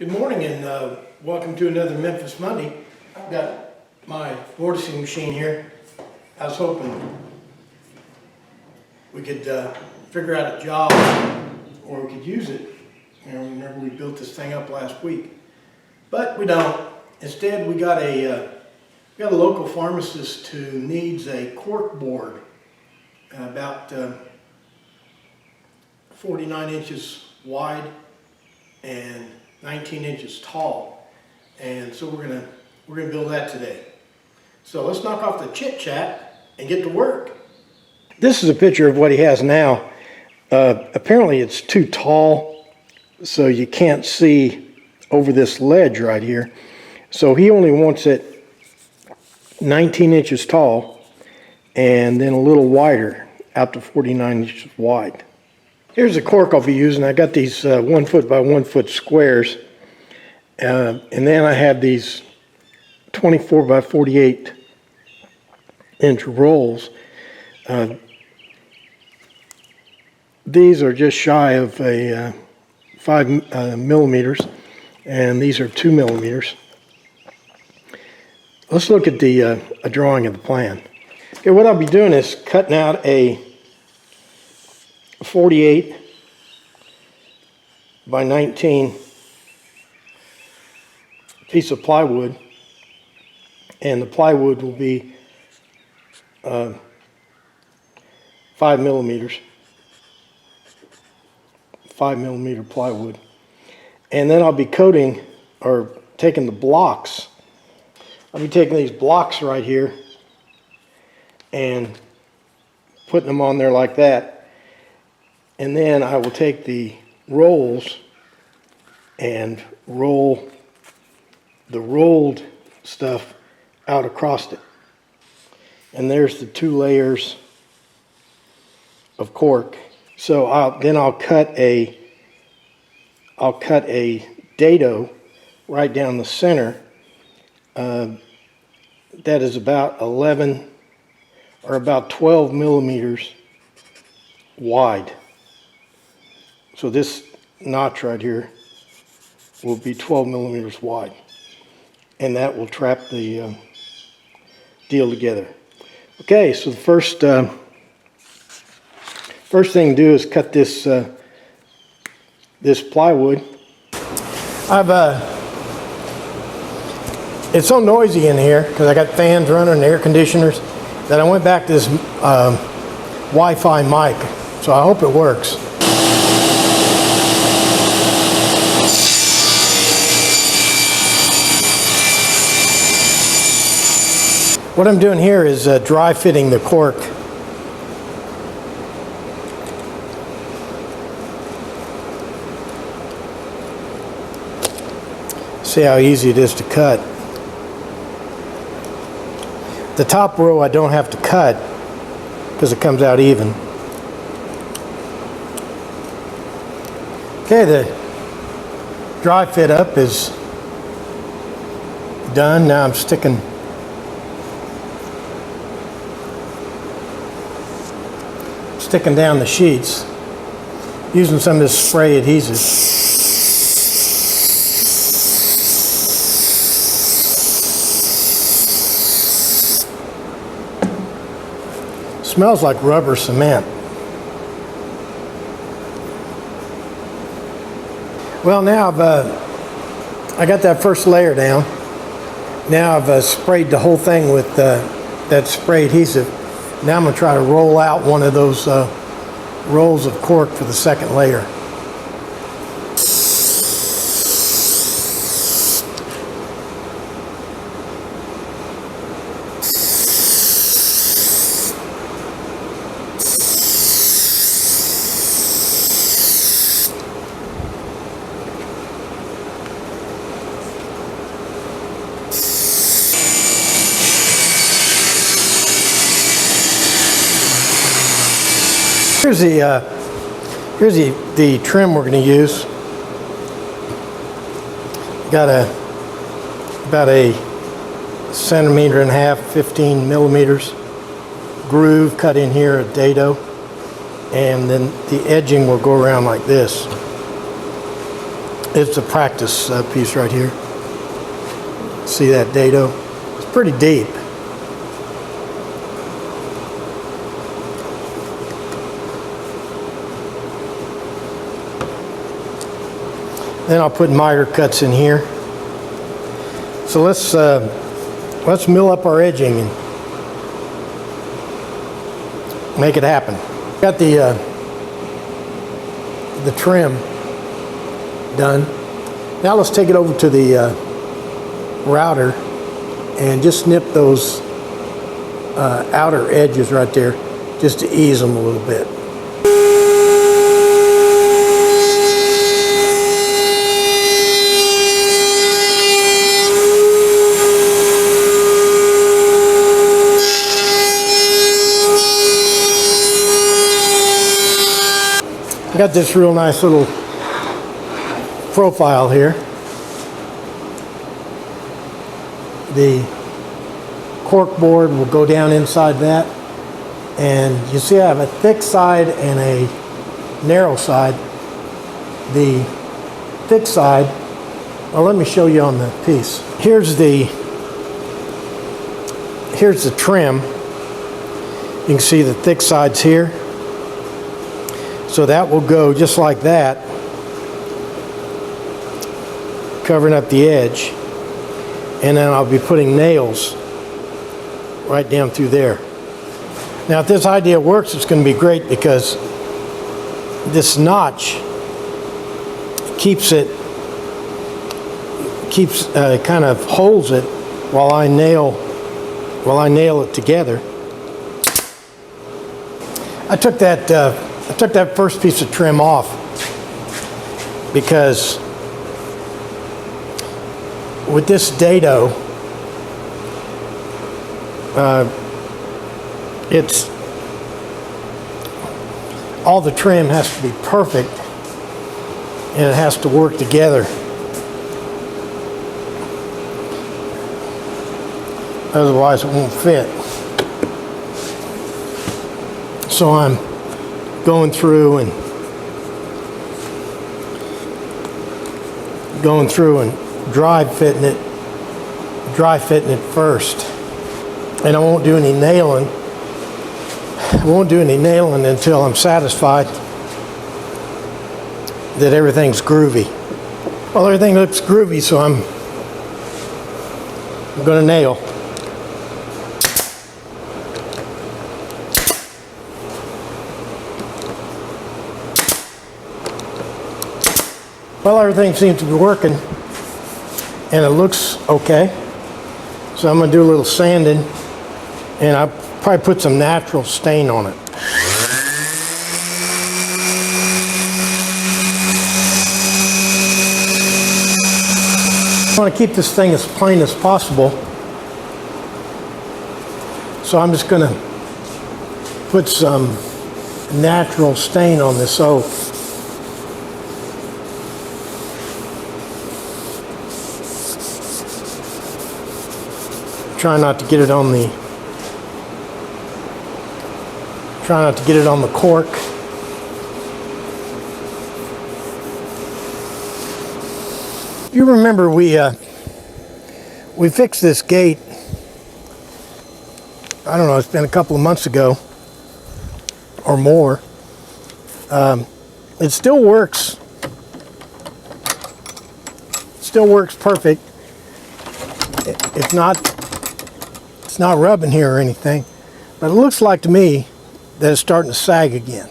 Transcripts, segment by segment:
Good morning and welcome to another Memphis Monday. I've got my vorticing machine here. I was hoping we could figure out a job or we could use it. You know, remember we built this thing up last week, but we don't. Instead, we got a local pharmacist who needs a cork board about 49 inches wide and 19 inches tall, and so we're gonna build that today. So let's knock off the chit chat and get to work. This is a picture of what he has now. Apparently it's too tall, so you can't see over this ledge right here. So he only wants it 19 inches tall and then a little wider, out to 49 inches wide. Here's the cork I'll be using. I got these 1 foot by 1 foot squares, and then I have these 24 by 48 inch rolls. These are just shy of a 5 millimeters, and these are 2 millimeters. Let's look at a drawing of the plan. Okay, what I'll be doing is cutting out a 48 by 19 piece of plywood, and the plywood will be 5 millimeters, 5 millimeter plywood. And then I'll be coating or taking the blocks. I'll be taking these blocks right here and putting them on there like that. And then I will take the rolls and roll the rolled stuff out across it. And there's the 2 layers of cork. So I'll cut a dado right down the center that is about 11 or about 12 millimeters wide. So this notch right here will be 12 millimeters wide, and that will trap the deal together. Okay, so the first thing to do is cut this this plywood. It's so noisy in here because I got fans running and air conditioners that I went back to this Wi-Fi mic, so I hope it works. What I'm doing here is dry fitting the cork. See how easy it is to cut. The top row I don't have to cut because it comes out even. Okay, the dry fit up is done. Now I'm sticking down the sheets using some of this spray adhesive. Smells like rubber cement. Well, now I got that first layer down. Now I've sprayed the whole thing with that spray adhesive. Now I'm going to try to roll out one of those rolls of cork for the second layer. Here's the trim we're going to use. Got about a 1.5 centimeters, 15 millimeters groove cut in here, a dado, and then the edging will go around like this. It's the practice piece right here. See that dado? It's pretty deep. Then I'll put miter cuts in here. So let's mill up our edging and make it happen. Got the trim done. Now let's take it over to the router and just snip those outer edges right there just to ease them a little bit. Got this real nice little profile here. The cork board will go down inside that, and you see I have a thick side and a narrow side. The thick side, well, let me show you on the piece. Here's the trim. You can see the thick sides here. So that will go just like that, covering up the edge. And then I'll be putting nails right down through there. Now, if this idea works, it's going to be great because this notch kind of holds it while I nail it together. I took that first piece of trim off because with this dado, it's all the trim has to be perfect and it has to work together. Otherwise it won't fit. So I'm going through and dry fitting it first. And I won't do any nailing. I won't do any nailing until I'm satisfied that everything's groovy. Well, everything looks groovy, so I'm going to nail. Well, everything seems to be working, and it looks okay. So I'm going to do a little sanding, and I'll probably put some natural stain on it. I want to keep this thing as plain as possible, so I'm just going to put some natural stain on this. So try not to get it on the cork. If you remember, we fixed this gate, I don't know, it's been a couple of months ago or more. It still works. Still works perfect. It's not rubbing here or anything, but it looks like to me that it's starting to sag again.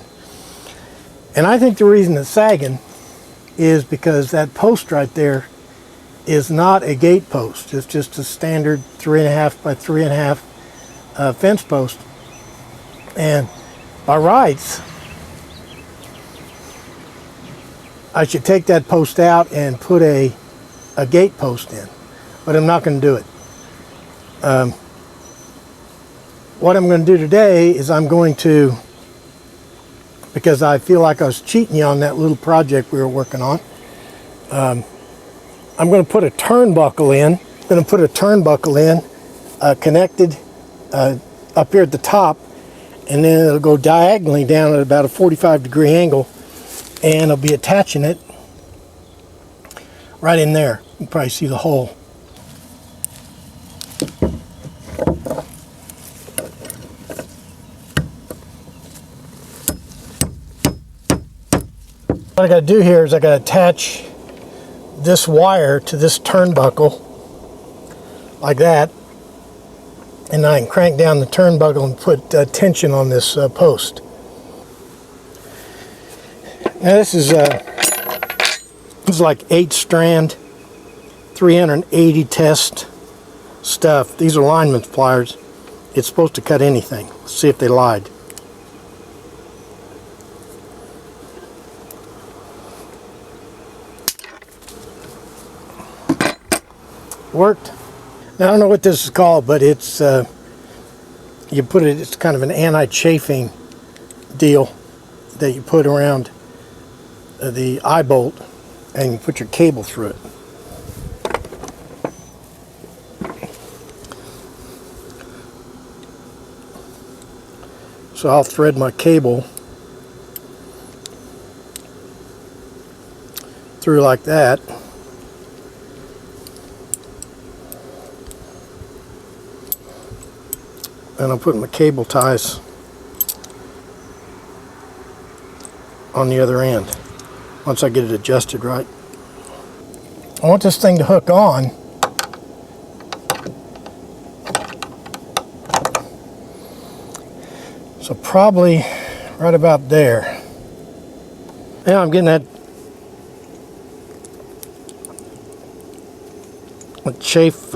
And I think the reason it's sagging is because that post right there is not a gate post. It's just a standard 3.5 by 3.5 fence post. And by rights, I should take that post out and put a gate post in, but I'm not going to do it. What I'm going to do today is I'm going to, because I feel like I was cheating you on that little project we were working on, I'm going to put a turnbuckle in. I'm going to put a turnbuckle in, connected up here at the top, and then it'll go diagonally down at about a 45-degree angle, and I'll be attaching it right in there. You can probably see the hole. What I got to do here is I got to attach this wire to this turnbuckle like that, and I can crank down the turnbuckle and put tension on this post. Now this is like 8-strand, 380 test stuff. These are lineman's pliers. It's supposed to cut anything. Let's see if they lied. Worked. Now, I don't know what this is called, but it's you put it. It's kind of an anti-chafing deal that you put around the eye bolt, and you put your cable through it. So I'll thread my cable through like that. And I'll put my cable ties on the other end once I get it adjusted right. I want this thing to hook on. So probably right about there. Yeah, I'm getting that chafe,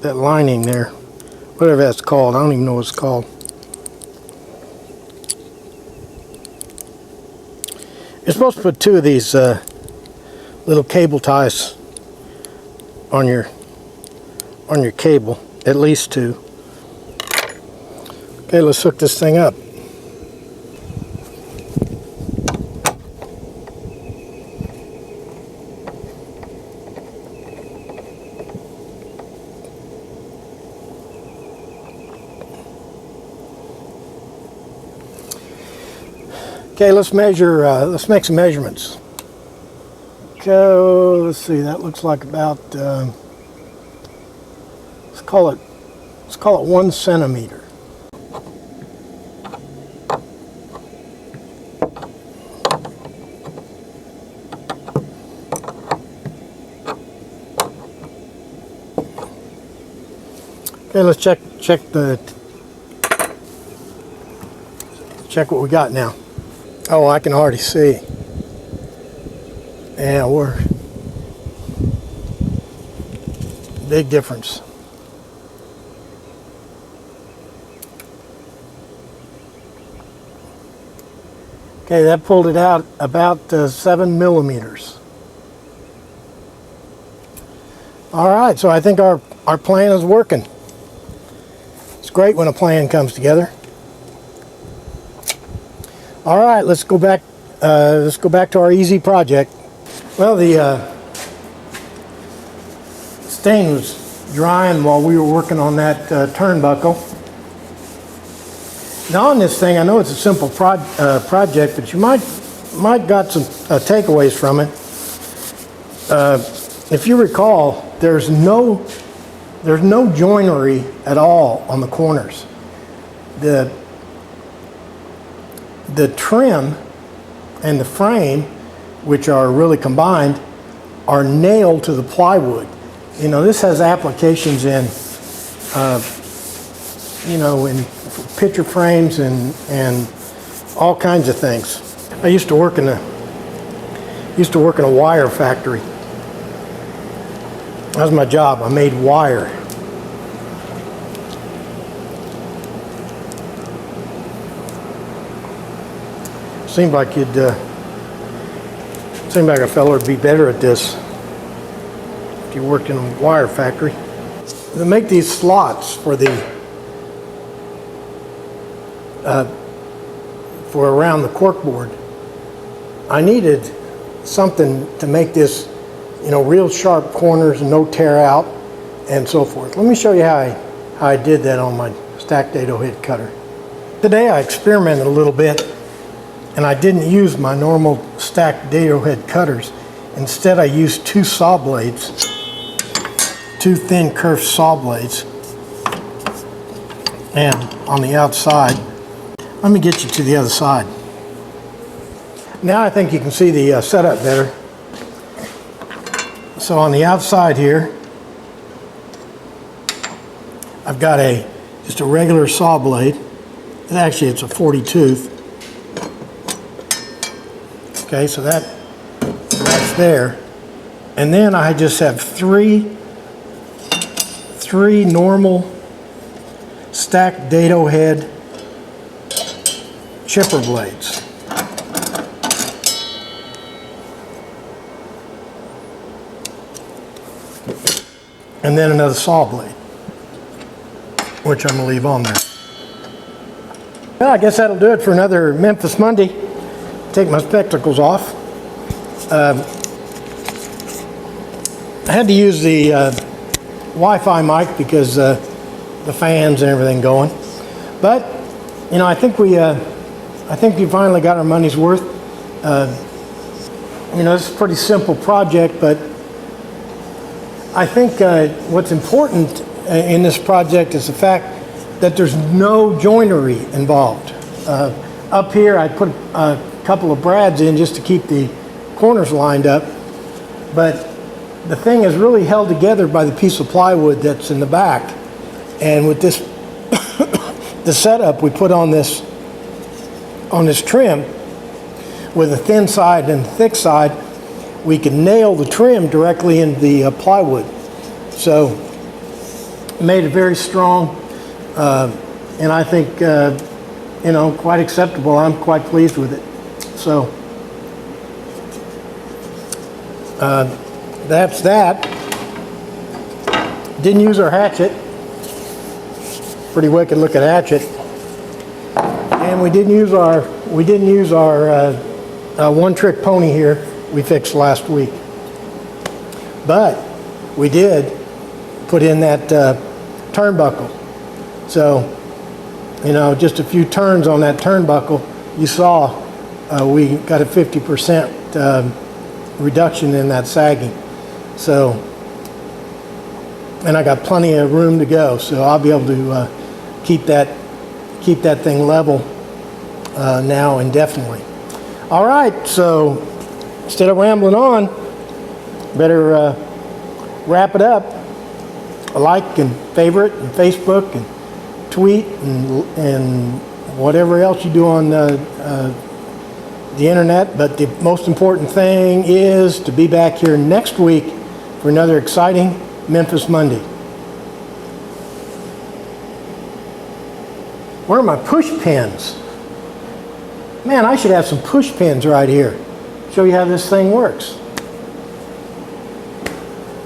that lining there, whatever that's called. I don't even know what it's called. You're supposed to put 2 of these little cable ties on your cable, at least 2. Okay, let's hook this thing up. Okay, let's measure, let's make some measurements. So, let's see, that looks like about, let's call it 1 centimeter. Okay, let's check what we got now. Oh, I can already see. Yeah, we're big difference. Okay, that pulled it out about 7 millimeters. All right, so I think our plan is working. It's great when a plan comes together. All right, let's go back to our easy project. Well, the stain was drying while we were working on that turnbuckle. Now on this thing, I know it's a simple project, but you might got some takeaways from it. If you recall, there's no joinery at all on the corners. The trim and the frame, which are really combined, are nailed to the plywood. You know, this has applications in, in picture frames and all kinds of things. I used to work in a wire factory. That was my job. I made wire. Seemed like a fellow would be better at this if you worked in a wire factory. They make these slots for for around the cork board. I needed something to make this, real sharp corners and no tear out and so forth. Let me show you how I did that on my stack dado head cutter. Today I experimented a little bit, and I didn't use my normal stacked dado head cutters. Instead, I used two saw blades, two thin curved saw blades. And on the outside, let me get you to the other side. Now I think you can see the setup better. So on the outside here, I've got just a regular saw blade. Actually, it's a 40 tooth. Okay, so that's there. And then I just have three normal stacked dado head chipper blades. And then another saw blade, which I'm going to leave on there. Well, I guess that'll do it for another Memphis Monday. Take my spectacles off. I had to use the Wi-Fi mic because the fans and everything going. But, you know, I think we finally got our money's worth. You know, it's a pretty simple project, but I think what's important in this project is the fact that there's no joinery involved. Up here, I put a couple of brads in just to keep the corners lined up, but the thing is really held together by the piece of plywood that's in the back. And with this, the setup we put on this trim, with a thin side and a thick side, we can nail the trim directly into the plywood. So made it very strong, and I think you know, quite acceptable. I'm quite pleased with it. So that's that. Didn't use our hatchet. Pretty wicked looking hatchet. And we didn't use our one-trick pony here we fixed last week. But we did put in that turnbuckle. So, you know, just a few turns on that turnbuckle, you saw we got a 50% reduction in that sagging. So, and I got plenty of room to go, so I'll be able to keep that thing level now indefinitely. All right, so instead of rambling on, better wrap it up. Like and favorite and Facebook and tweet and whatever else you do on the internet. But the most important thing is to be back here next week for another exciting Memphis Monday. Where are my push pins? Man, I should have some push pins right here. Show you how this thing works.